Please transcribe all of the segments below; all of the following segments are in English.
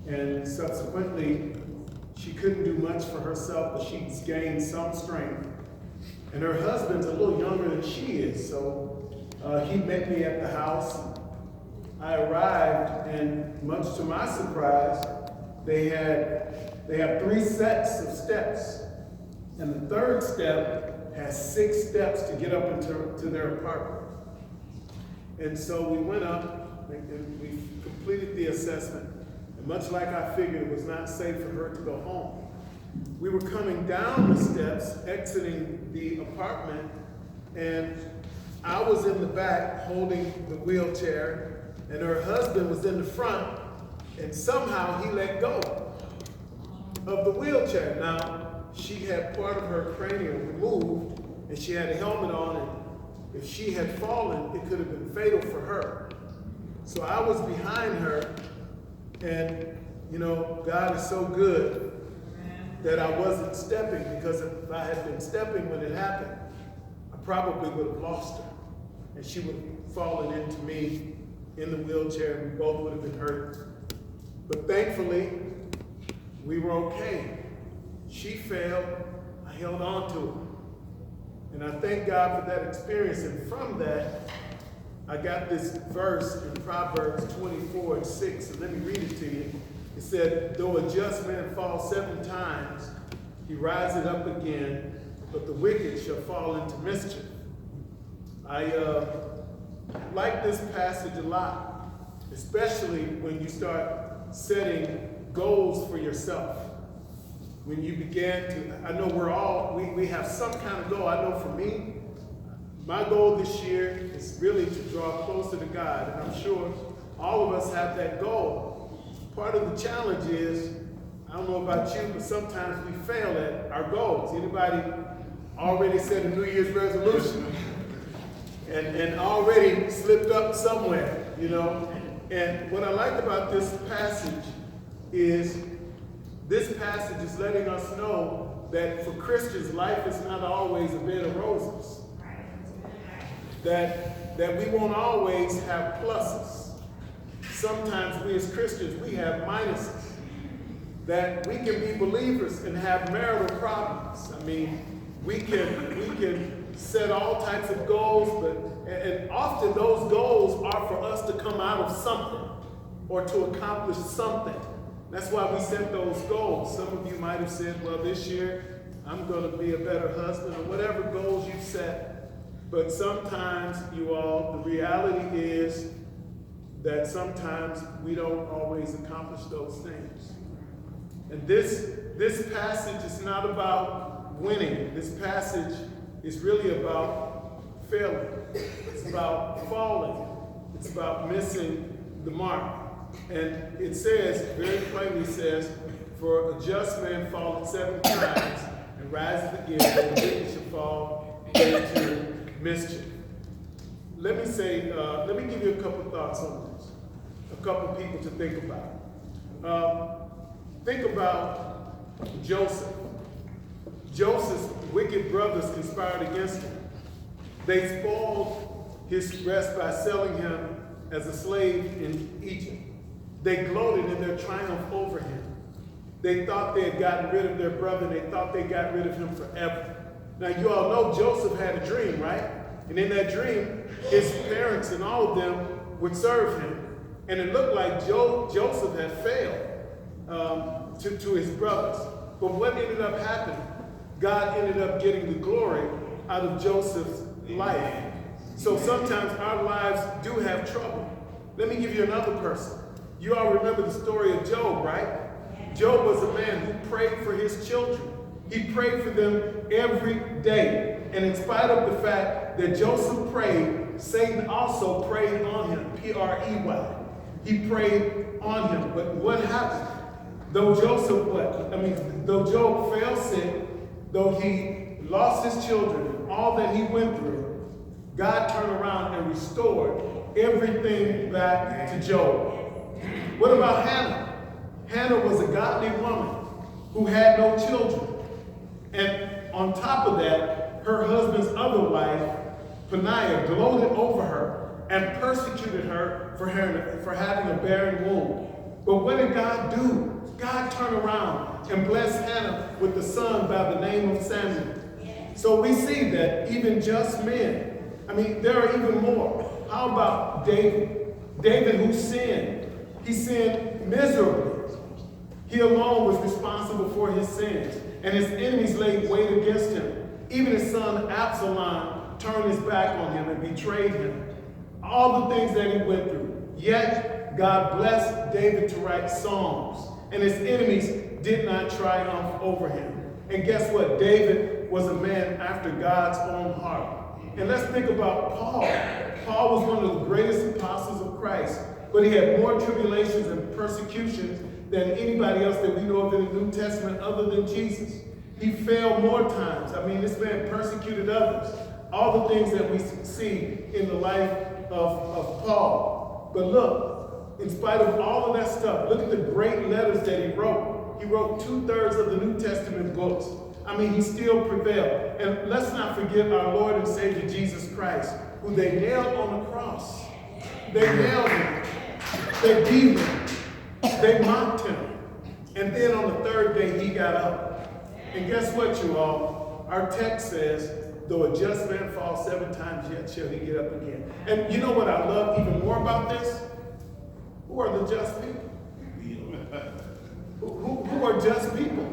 And subsequently, she couldn't do much for herself, but she's gained some strength. And her husband's a little younger than she is, so he met me at the house. I arrived, and much to my surprise, they have 3 sets of steps. And the third step has 6 steps to get up into their apartment. And so we went up, and we completed the assessment. And much like I figured, it was not safe for her to go home. We were coming down the steps, exiting the apartment, and I was in the back holding the wheelchair, and her husband was in the front, and somehow he let go of the wheelchair. Now, she had part of her cranium removed, and she had a helmet on, and if she had fallen, it could have been fatal for her. So I was behind her, and you know, God is so good that I wasn't stepping, because if I had been stepping when it happened, I probably would have lost her. And she would have fallen into me in the wheelchair, and we both would have been hurt. But thankfully, we were okay. She fell, I held on to her. And I thank God for that experience. And from that, I got this verse in Proverbs 24:6, and let me read it to you. It said, though a just man fall 7 times, he rises up again, but the wicked shall fall into mischief. I like this passage a lot, especially when you start setting goals for yourself. When you begin to, I know we have some kind of goal. I know for me, my goal this year is really to draw closer to God, and I'm sure all of us have that goal. Part of the challenge is, I don't know about you, but sometimes we fail at our goals. Anybody already set a New Year's resolution and already slipped up somewhere, you know? And what I like about this passage is letting us know that for Christians, life is not always a bed of roses. That we won't always have pluses. Sometimes we as Christians, we have minuses. That we can be believers and have marital problems. I mean, we can set all types of goals, and often those goals are for us to come out of something or to accomplish something. That's why we set those goals. Some of you might have said, well, this year I'm going to be a better husband, or whatever goals you set. But sometimes, you all, the reality is that sometimes we don't always accomplish those things. And this passage is not about winning. This passage is really about failing. It's about falling. It's about missing the mark. And it says, very plainly says, for a just man falleth 7 times and rises again, and the wicked shall fall into mischief. Let me give you a couple thoughts on this. A couple people to think about. Think about Joseph. Joseph's wicked brothers conspired against him. They spoiled his rest by selling him as a slave in Egypt. They gloated in their triumph over him. They thought they had gotten rid of their brother, and they thought they got rid of him forever. Now, you all know Joseph had a dream, right? And in that dream, his parents and all of them would serve him. And it looked like Joseph had failed to his brothers. But what ended up happening? God ended up getting the glory out of Joseph's life. So sometimes our lives do have trouble. Let me give you another person. You all remember the story of Job, right? Job was a man who prayed for his children. He prayed for them every day. And in spite of the fact that Joseph prayed, Satan also prayed on him, P-R-E-Y. He prayed on him. But what happened? Though Job fell sick, though he lost his children and all that he went through, God turned around and restored everything back to Job. What about Hannah? Hannah was a godly woman who had no children. And on top of that, her husband's other wife, Peninnah, gloated over her and persecuted her for having a barren womb. But what did God do? God turned around and blessed Hannah with the son by the name of Samuel. So we see that even just men, I mean, there are even more. How about David? David who sinned. He sinned miserably. He alone was responsible for his sins, and his enemies laid wait against him. Even his son Absalom turned his back on him and betrayed him. All the things that he went through. Yet God blessed David to write songs, and his enemies did not triumph over him. And guess what? David was a man after God's own heart. And let's think about Paul. Paul was one of the greatest apostles of Christ, but he had more tribulations and persecutions than anybody else that we know of in the New Testament other than Jesus. He failed more times. I mean, this man persecuted others. All the things that we see in the life of Paul. But look, in spite of all of that stuff, look at the great letters that he wrote. He wrote 2/3 of the New Testament books. I mean, he still prevailed. And let's not forget our Lord and Savior Jesus Christ, who they nailed on the cross. They nailed him. They beat him. They mocked him. And then on the third day, he got up. And guess what, you all? Our text says, though a just man falls 7 times, yet shall he get up again. And you know what I love even more about this? Who are the just people? Who are just people?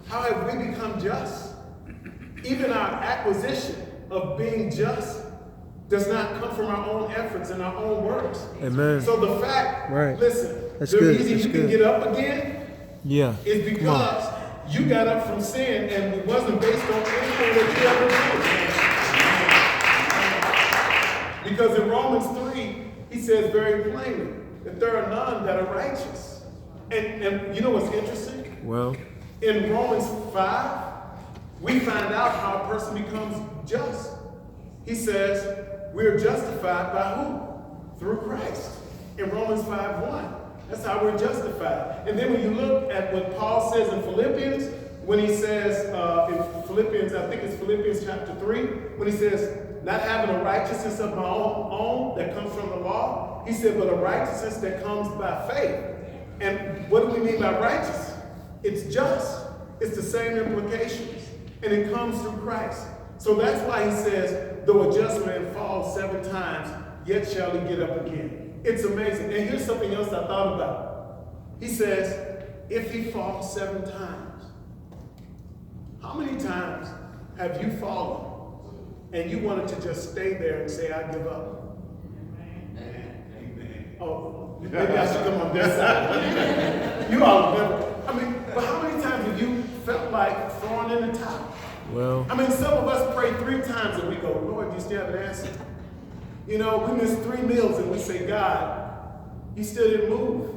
How have we become just? Even our acquisition of being just does not come from our own efforts and our own works. Amen. So the fact, listen, the reason you can get up again is because you got up from sin and it wasn't based on anything that you ever did. Because in Romans 3, he says very plainly that there are none that are righteous. And you know what's interesting? Well, in Romans 5, we find out how a person becomes just. He says, we're justified by who? Through Christ. In Romans 5:1. That's how we're justified. And then when you look at what Paul says in Philippians, when he says, in Philippians, I think it's Philippians chapter 3, when he says, not having a righteousness of my own that comes from the law, he said, but a righteousness that comes by faith. And what do we mean by righteous? It's just. It's the same implications. And it comes through Christ. So that's why he says, though a just man falls 7 times, yet shall he get up again. It's amazing. And here's something else I thought about. He says, if he falls 7 times, how many times have you fallen and you wanted to just stay there and say, I give up? Amen. Oh, maybe I should come on this side. You all remember. I mean, but how many times have you felt like throwing in the towel? Well, I mean, some of us pray 3 times and we go, Lord, you still haven't answered. You know, we miss 3 meals and we say, God, you still didn't move.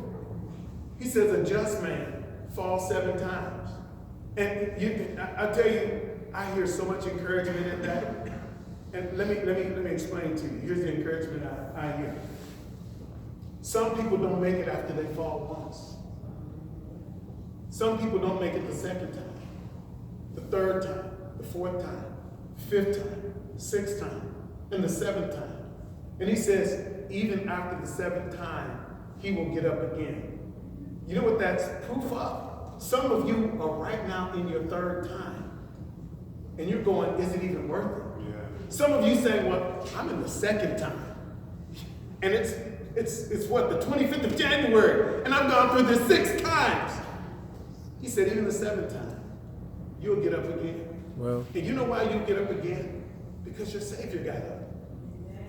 He says a just man falls 7 times. And I tell you, I hear so much encouragement in that. And let me explain to you. Here's the encouragement I hear. Some people don't make it after they fall once. Some people don't make it the 2nd time, the 3rd time, the 4th time, 5th time, 6th time, and the 7th time. And he says, even after the 7th time, he will get up again. You know what that's proof of? Some of you are right now in your 3rd time. And you're going, is it even worth it? Yeah. Some of you say, well, I'm in the 2nd time. And it's what, the 25th of January, and I've gone through this 6 times. He said, even the 7th time, you'll get up again. Well, and you know why you get up again? Because your Savior got up.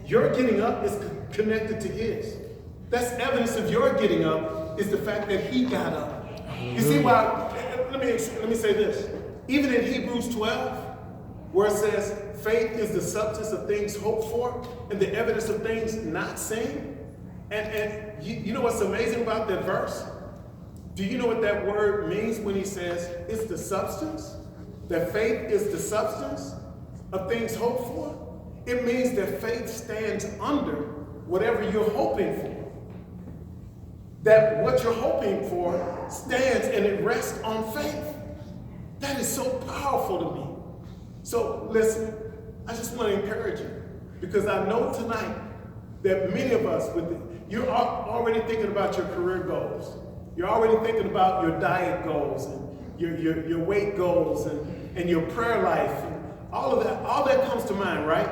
Your getting up is connected to his. That's evidence of your getting up is the fact that he got up. You see why? Let me say this. Even in Hebrews 12, where it says, faith is the substance of things hoped for and the evidence of things not seen. And you know what's amazing about that verse? Do you know what that word means when he says it's the substance? That faith is the substance of things hoped for? It means that faith stands under whatever you're hoping for. That what you're hoping for stands and it rests on faith. That is so powerful to me. So listen, I just want to encourage you because I know tonight that many of us, You're already thinking about your career goals. You're already thinking about your diet goals and your weight goals and your prayer life. And all of that, all that comes to mind, right?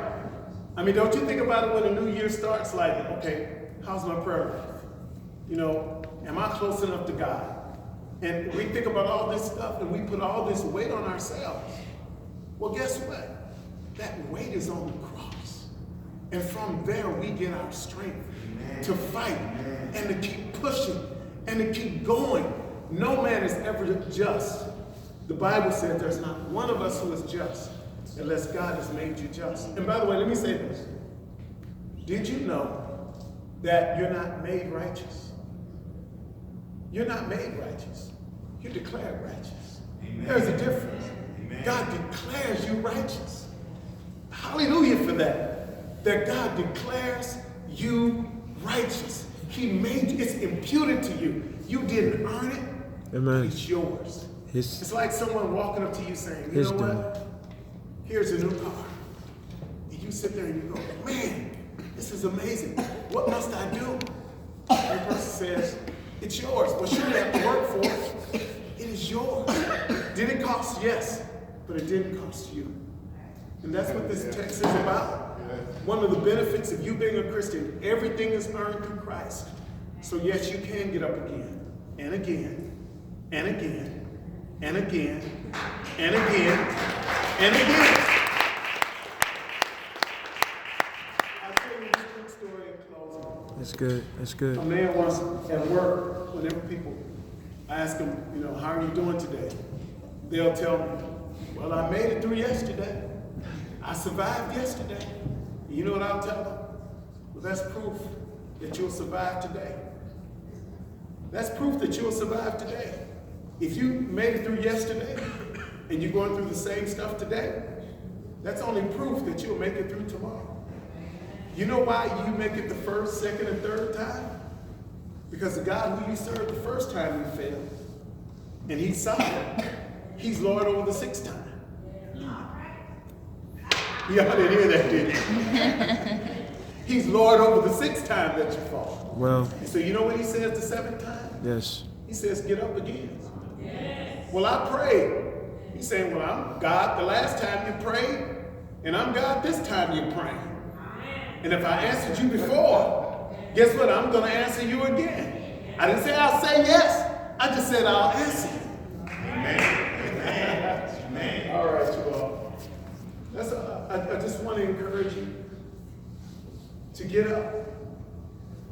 I mean, don't you think about it when the new year starts, like, okay, how's my prayer life? You know, am I close enough to God? And we think about all this stuff and we put all this weight on ourselves. Well, guess what? That weight is on the cross. And from there, we get our strength to fight and to keep pushing and to keep going. No man is ever just. The Bible says there's not one of us who is just unless God has made you just. And by the way, let me say this. Did you know that you're not made righteous? You're not made righteous. You're declared righteous. Amen. There's a difference. Amen. God declares you righteous. Hallelujah for that. That God declares you righteous. He made you, it's imputed to you. You didn't earn it. Amen. It's yours. It's like someone walking up to you saying, you know what? Here's a new car. And you sit there and you go, man, this is amazing. What must I do? And the person says, it's yours. Well, sure, you have to work for it. It is yours. Did it cost? Yes. But it didn't cost you. And that's what this text is about. One of the benefits of you being a Christian, everything is earned through Christ. So yes, you can get up again, and again, and again, and again, and again, and again. I'll tell you this quick story in closing. That's good. That's good. A man once at work, whenever people ask him, you know, how are you doing today? They'll tell me, well, I made it through yesterday. I survived yesterday. You know what I'll tell them? Well, that's proof that you'll survive today. That's proof that you'll survive today. If you made it through yesterday and you're going through the same stuff today, that's only proof that you'll make it through tomorrow. You know why you make it the first, second, and third time? Because the God who you served the first time you failed, and He's sovereign. He's Lord over the sixth time. Y'all didn't hear that, did you? He's Lord over the sixth time that you fall. Well. So you know what He says the seventh time? Yes. He says, get up again. Yes. Well, I prayed. He's saying, well, I'm God the last time you prayed, and I'm God this time you're praying. And if I answered you before, guess what? I'm going to answer you again. I didn't say I'll say yes. I just said I'll answer you. Amen. Amen. All right, you all. I just want to encourage you to get up.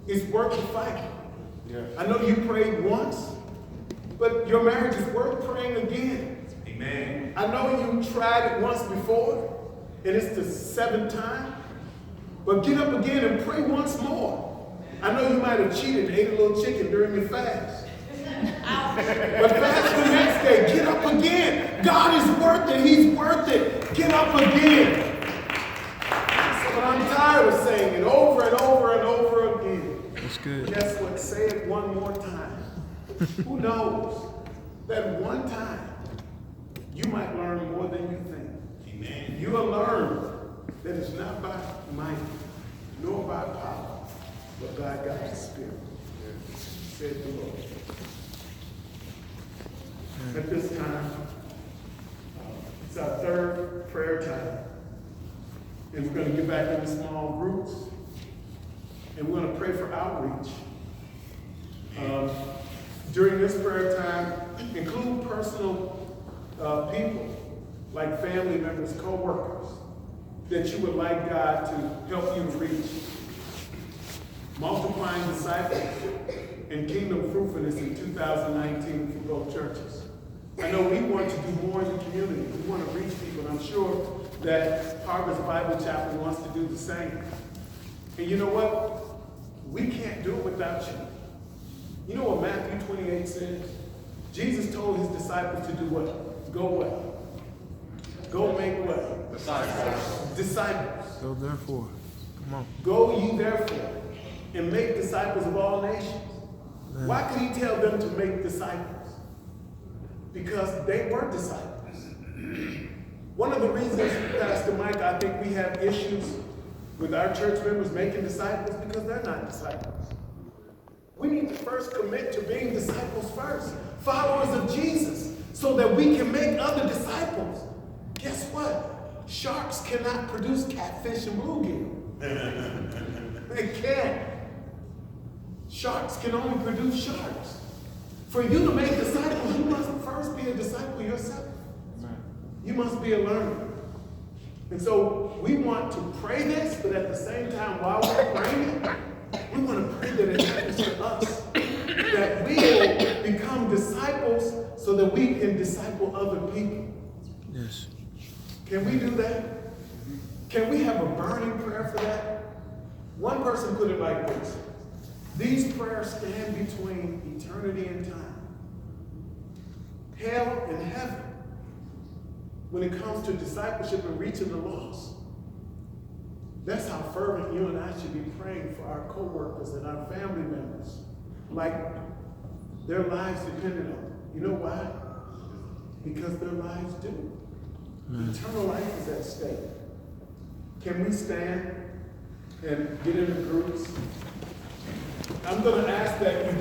It's worth the fight. Yeah. I know you prayed once, but your marriage is worth praying again. Amen. I know you tried it once before, and it's the seventh time, but get up again and pray once more. I know you might have cheated and ate a little chicken during your fast. But fast the next day, get up again. God is worth it. He's worth it. Get up again. So I'm tired of saying it over and over and over again. That's good. Guess what? Say it one more time. Who knows? That one time, you might learn more than you think. Amen. You will learn that it's not by might, nor by power, but by God's Spirit. Said the Lord. At this time, it's our third prayer time. And we're going to get back into small groups. And we're going to pray for outreach. During this prayer time, include personal people, like family members, co-workers, that you would like God to help you reach. Multiplying disciples and kingdom fruitfulness in 2019 for both churches. I know we want to do more in the community. We want to reach people, and I'm sure that Harvest Bible Chapel wants to do the same. And you know what? We can't do it without you. You know what Matthew 28 says? Jesus told his disciples to do what? Go what? Go make what? Disciples. Disciples. Go therefore. Come on. Go ye therefore and make disciples of all nations. Man. Why could he tell them to make disciples? Because they were disciples. One of the reasons, Pastor Mike, I think we have issues with our church members making disciples because they're not disciples. first commit to being disciples first, followers of Jesus, so that we can make other disciples. Guess what? Sharks cannot produce catfish and bluegill. They can't. Sharks can only produce sharks. For you to make disciples, you must first be a disciple yourself. You must be a learner. And so we want to pray this, but at the same time, while we're praying it, we want to pray that it happens to us. That we will become disciples so that we can disciple other people. Yes. Can we do that? Can we have a burning prayer for that? One person put it like this: these prayers stand between eternity and time, hell and heaven, when it comes to discipleship and reaching the lost. That's how fervent you and I should be praying for our co-workers and our family members, like their lives depended on it. You know why? Because their lives do. Eternal life is at stake. Can we stand and get into groups? I'm going to ask that you